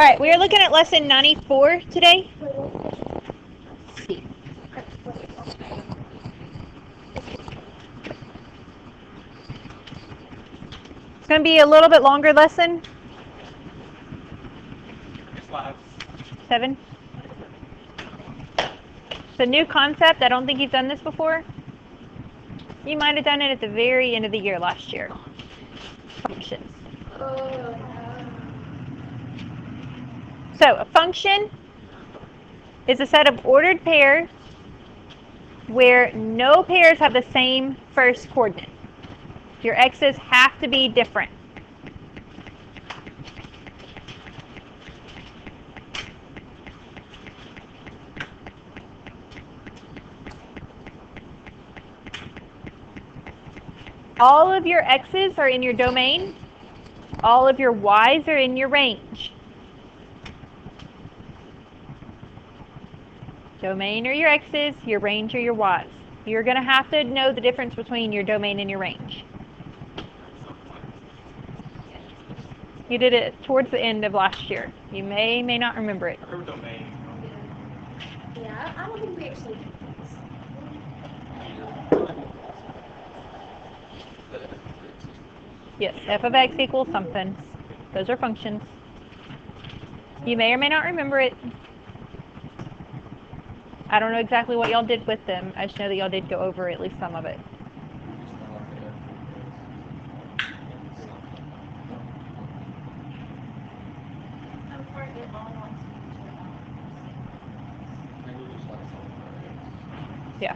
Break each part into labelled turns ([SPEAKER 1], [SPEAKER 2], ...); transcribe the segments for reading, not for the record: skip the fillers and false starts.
[SPEAKER 1] All right, we are looking at lesson 94 today. Let's see. It's going to be a little bit longer lesson. 7. It's a new concept. I don't think you've done this before. You might have done it at the very end of the year last year. Functions. So a function is a set of ordered pairs where no pairs have the same first coordinate. Your x's have to be different. All of your x's are in your domain. All of your y's are in your range. Domain are your x's, your range are your y's. You're going to have to know the difference between your domain and your range. You did it towards the end of last year. You may not remember it.
[SPEAKER 2] Domain.
[SPEAKER 3] Yeah, I don't think we actually did this.
[SPEAKER 1] Yes, f of x equals something. Those are functions. You may or may not remember it. I don't know exactly what y'all did with them. I just know that y'all did go over at least some of it. Yeah.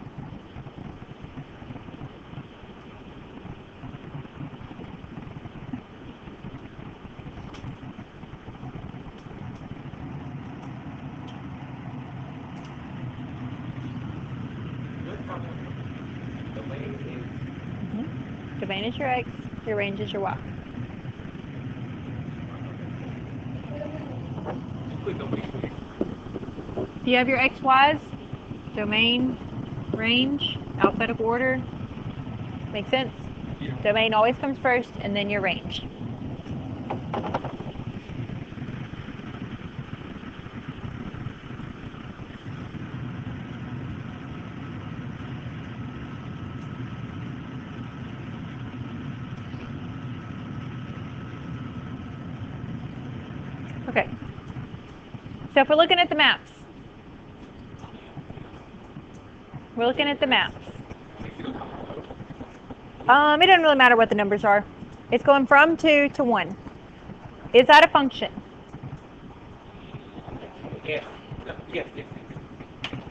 [SPEAKER 1] Domain is your x, your range is your y. Do you have your x, y's? Domain, range, alphabetical order. Make sense?
[SPEAKER 2] Yeah.
[SPEAKER 1] Domain always comes first and then your range. Okay. So if we're looking at the maps, we're looking at the maps. It doesn't really matter what the numbers are. It's going from 2 to 1. Is that a function?
[SPEAKER 2] Yes.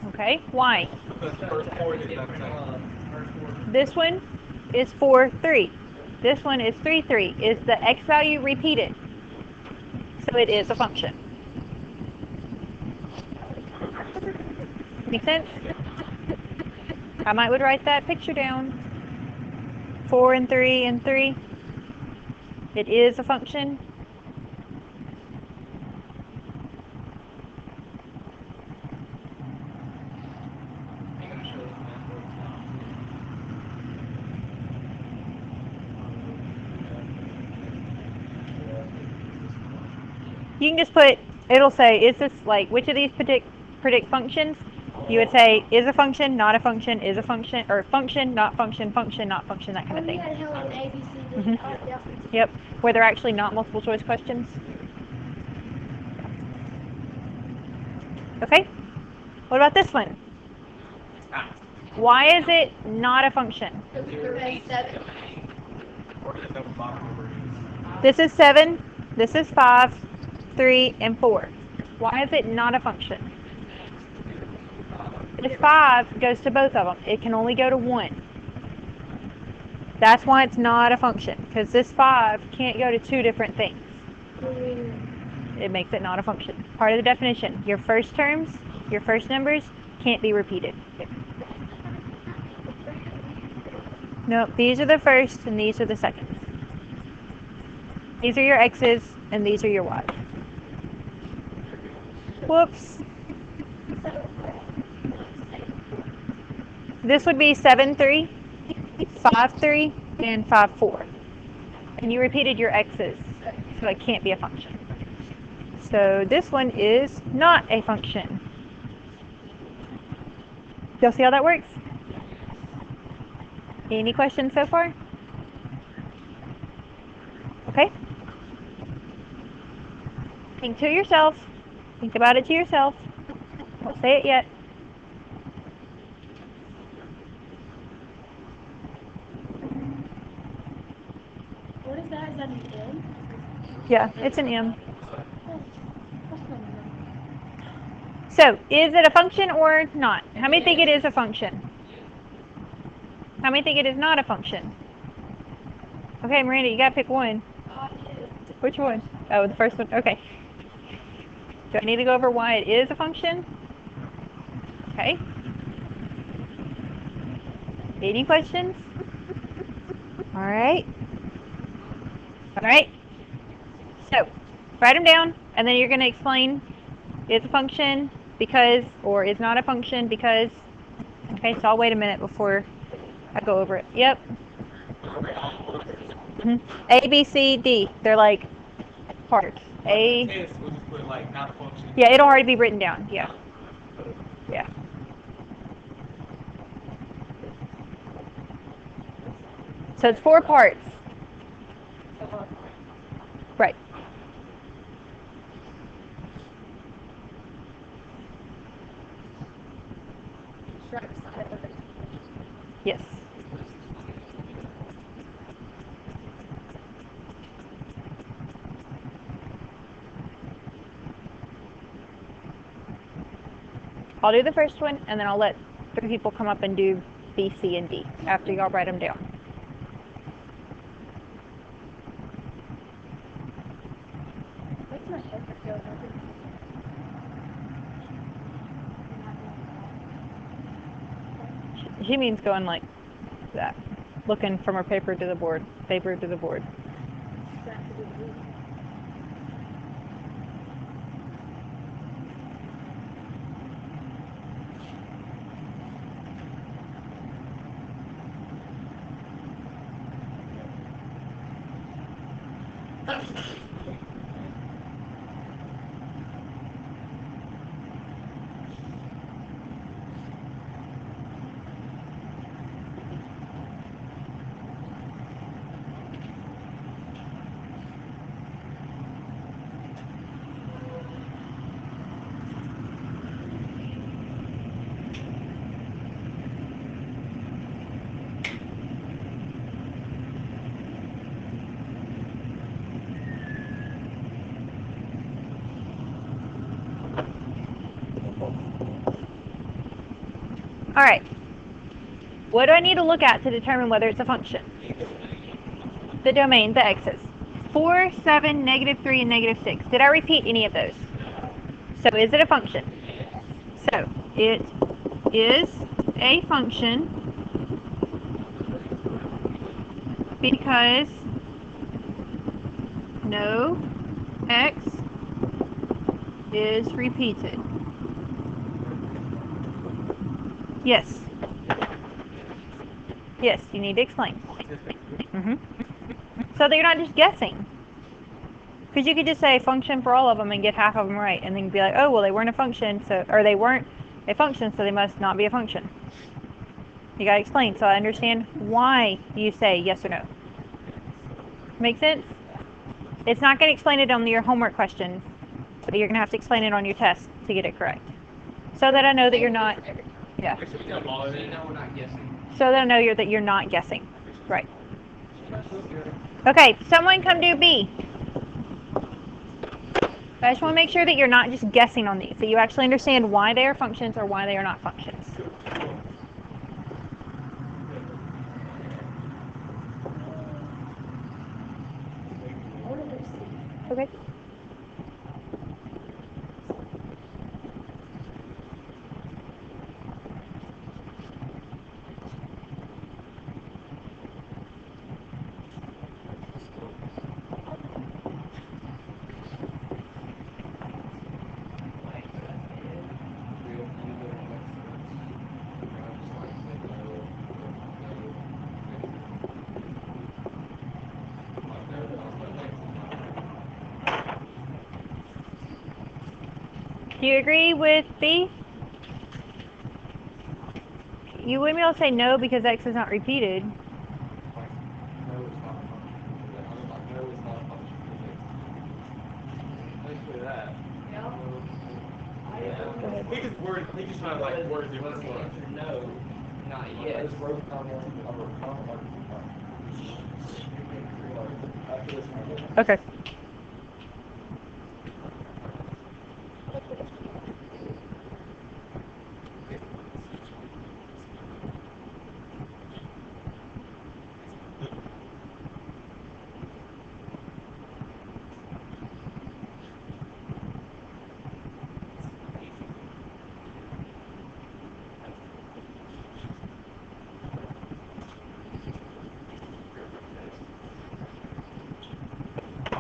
[SPEAKER 1] Okay. Why?
[SPEAKER 2] Because the first four is
[SPEAKER 1] This one is 4, 3. This one is 3, 3. Is the x value repeated? So it is a function. Make sense? I might would write that picture down. 4 and 3 and 3. It is a function. You can just put, it'll say, is this like, which of these predict functions? You would say, is a function, not a function, is a function, or function, not function, not function, that kind of thing. Yep, where they're actually not multiple choice questions. Okay, what about this one? Why is it not a function? This is 7, this is 5, 3, and 4. Why is it not a function? This 5 goes to both of them. It can only go to 1. That's why it's not a function, because this 5 can't go to 2 different things. It makes it not a function. Part of the definition, your first terms, your first numbers, can't be repeated. Nope, these are the first and these are the seconds. These are your x's and these are your y's. Whoops. This would be 7, 3, 5, 3, and 5, 4. And you repeated your x's, so it can't be a function. So this one is not a function. Y'all see how that works? Any questions so far? Okay. Think to yourself. Think about it to yourself. Don't say it yet.
[SPEAKER 3] What is that? Is that an M?
[SPEAKER 1] Yeah, it's an M.
[SPEAKER 3] Oh, what's going on?
[SPEAKER 1] So, is it a function or not? How many think it is a function? How many think it is not a function? Okay, Miranda, you gotta pick one. Which one? Oh, the first one. Okay. Do I need to go over why it is a function? Okay. Any questions? All right. All right. So, write them down, and then you're going to explain is a function because, or is not a function because. Okay, so I'll wait a minute before I go over it. Yep. A, B, C, D. They're like parts. A.
[SPEAKER 2] Test, we'll just put like not a function.
[SPEAKER 1] Yeah, it'll already be written down. Yeah. Yeah. So it's 4 parts. Right. Yes. I'll do the first one, and then I'll let 3 people come up and do B, C, and D after y'all write them down.
[SPEAKER 3] What's my head feel like?
[SPEAKER 1] She means going like that, looking from her paper to the board, paper to the board. All right. What do I need to look at to determine whether it's a function? The domain, the x's. 4, 7, -3, and -6. Did I repeat any of those? So is it a function? So it is a function because no x is repeated. Yes. Yes, you need to explain. So that you're not just guessing. Because you could just say function for all of them and get half of them right, and then be like, oh, well, they weren't a function, so, or they weren't a function, so they must not be a function. You gotta explain, so I understand why you say yes or no. Make sense? It's not gonna explain it on your homework question, but you're gonna have to explain it on your test to get it correct. So that I know that you're not, yeah.
[SPEAKER 2] So we're not guessing.
[SPEAKER 1] So that I know that you're not guessing. Right. Okay, someone come do B. I just want to make sure that you're not just guessing on these, that you actually understand why they are functions or why they are not functions. Okay. Do you agree with B? You wouldn't be able to say no because x is not repeated.
[SPEAKER 2] No, it's not a function. No, it's not a function. Thanks for that.
[SPEAKER 1] Go ahead.
[SPEAKER 2] He just trying to like word different stuff.
[SPEAKER 4] No, not yes.
[SPEAKER 1] Okay.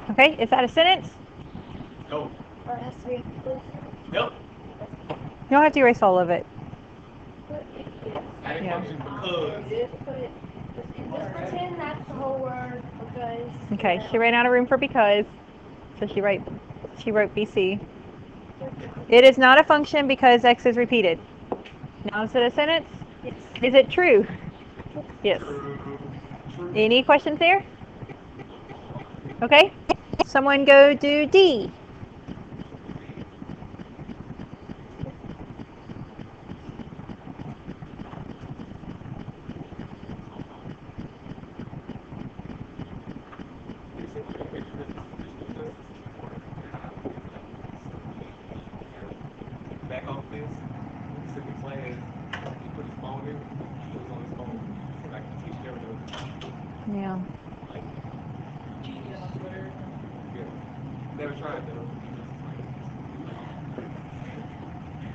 [SPEAKER 1] Okay, is that a sentence?
[SPEAKER 2] No.
[SPEAKER 3] Or it has to be.
[SPEAKER 2] Nope.
[SPEAKER 1] You don't have to erase all of it.
[SPEAKER 2] Adding
[SPEAKER 1] Yeah.
[SPEAKER 2] function because.
[SPEAKER 3] Just pretend that's the whole word because.
[SPEAKER 1] Okay, she ran out of room for because, so she wrote BC. It is not a function because x is repeated. Now is it a sentence?
[SPEAKER 3] Yes.
[SPEAKER 1] Is it true? Yes.
[SPEAKER 2] True.
[SPEAKER 1] Any questions there? Okay. Someone go do D.
[SPEAKER 2] Back off this. Sit in class. He put his phone in. He was on his phone. So I can teach everyone.
[SPEAKER 1] Yeah.
[SPEAKER 2] Like, genius. Yeah. Never tried though.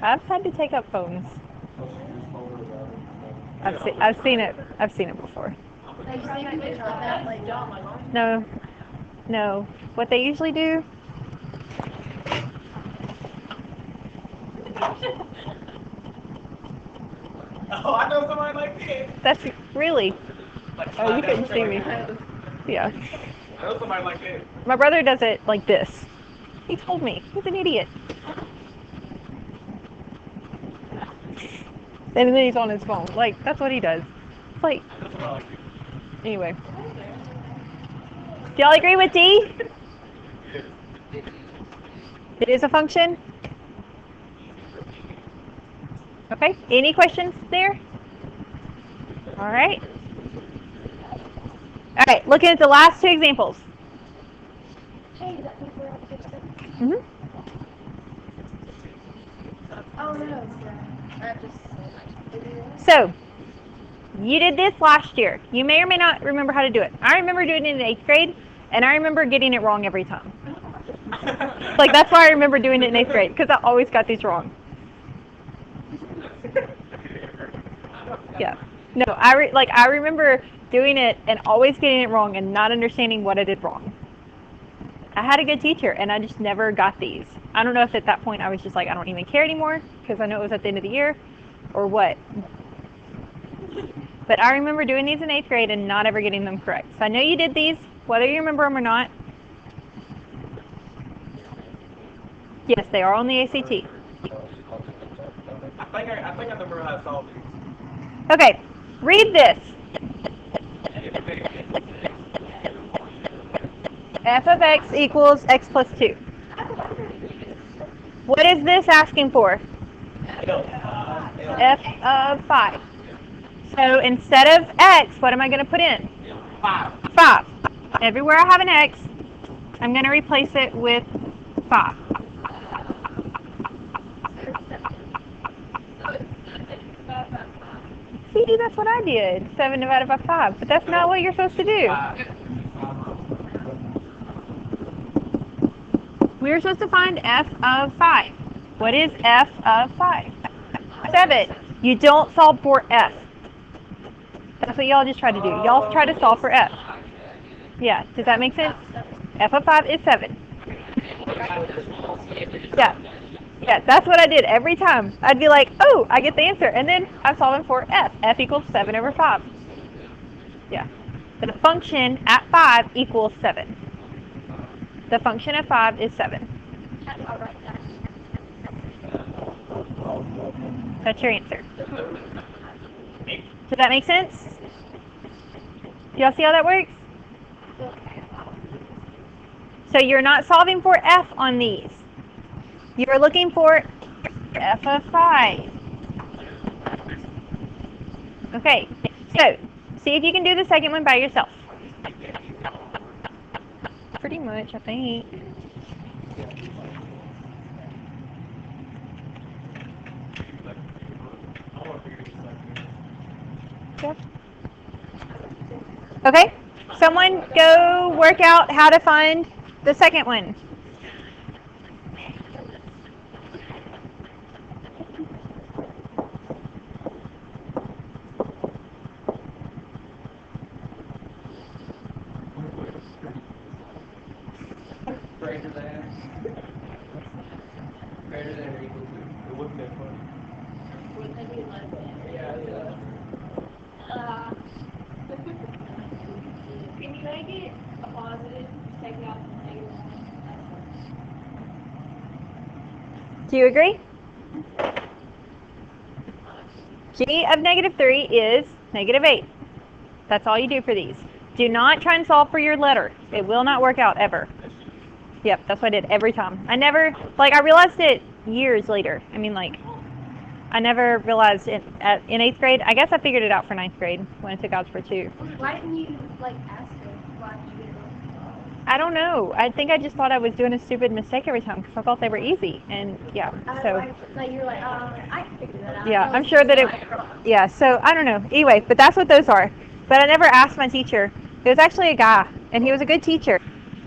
[SPEAKER 1] I've had to take up phones. I've seen it. I've seen it before.
[SPEAKER 3] Like, that, like, John, like,
[SPEAKER 1] No. No. What they usually do?
[SPEAKER 2] Oh, I know somebody like this.
[SPEAKER 1] That's really.
[SPEAKER 2] Like,
[SPEAKER 1] Oh, you couldn't see me. Yeah.
[SPEAKER 2] I know somebody like that.
[SPEAKER 1] My brother does it like this. He told me. He's an idiot. And then he's on his phone. Like, that's what he does. It's like,
[SPEAKER 2] That's what I like this.
[SPEAKER 1] anyway. Do y'all agree with D? It is a function? Okay. Any questions there? All right. All right. Looking at the last two examples.
[SPEAKER 3] hey, that means we're on page 7.
[SPEAKER 1] Mm-hmm.
[SPEAKER 3] Oh, no. That just.
[SPEAKER 1] So, you did this last year. You may or may not remember how to do it. I remember doing it in 8th grade, and I remember getting it wrong every time. Like, that's why I remember doing it in 8th grade, because I always got these wrong. Yeah. No, I remember doing it and always getting it wrong and not understanding what I did wrong. I had a good teacher, and I just never got these. I don't know if at that point I was just like, I don't even care anymore, because I know it was at the end of the year, or what. But I remember doing these in 8th grade and not ever getting them correct. So I know you did these, whether you remember them or not. Yes, they are on the ACT.
[SPEAKER 2] I think I remember how to solve these.
[SPEAKER 1] Okay, read this. F of x equals x plus 2. What is this asking for? F of 5. So instead of x, what am I going to put in? 5. Everywhere I have an x, I'm going to replace it with 5. See, that's what I did. 7 divided by 5. But that's not what you're supposed to do. We're supposed to find f of 5. What is f of 5? 7. You don't solve for f. That's what y'all just try to do. Y'all try to solve for f. Yeah, does that make sense? F of 5 is 7. Yeah, that's what I did every time. I'd be like, oh, I get the answer. And then I'm solving for f. F equals 7 over 5. Yeah. The function at 5 equals 7. The function at 5 is 7. That's your answer. Does that make sense? Do y'all see how that works? So you're not solving for f on these. You're looking for f of 5. Okay, so see if you can do the second one by yourself. Pretty much, I think.
[SPEAKER 2] I want to figure this out.
[SPEAKER 1] Yep. Okay, someone go work out how to find the second one.
[SPEAKER 4] Greater than. Greater than or equal to.
[SPEAKER 2] It wasn't that funny.
[SPEAKER 4] Yeah.
[SPEAKER 3] Uh, can you make it a positive? Take out the negative one.
[SPEAKER 1] Do you agree? G of -3 is -8. That's all you do for these. Do not try and solve for your letter. It will not work out ever. Yep, that's what I did every time. I never, like, I realized it years later. I mean, like, I never realized it in 8th grade. I guess I figured it out for 9th grade when I took Algebra 2.
[SPEAKER 3] Why didn't you, like, ask her? Why did you get it wrong?
[SPEAKER 1] I don't know. I think I just thought I was doing a stupid mistake every time because I thought they were easy. And yeah, so.
[SPEAKER 3] Like, you're like, I can figure that out.
[SPEAKER 1] Yeah, I'm sure that it, yeah, so I don't know. Anyway, but that's what those are. But I never asked my teacher. It was actually a guy, and he was a good teacher.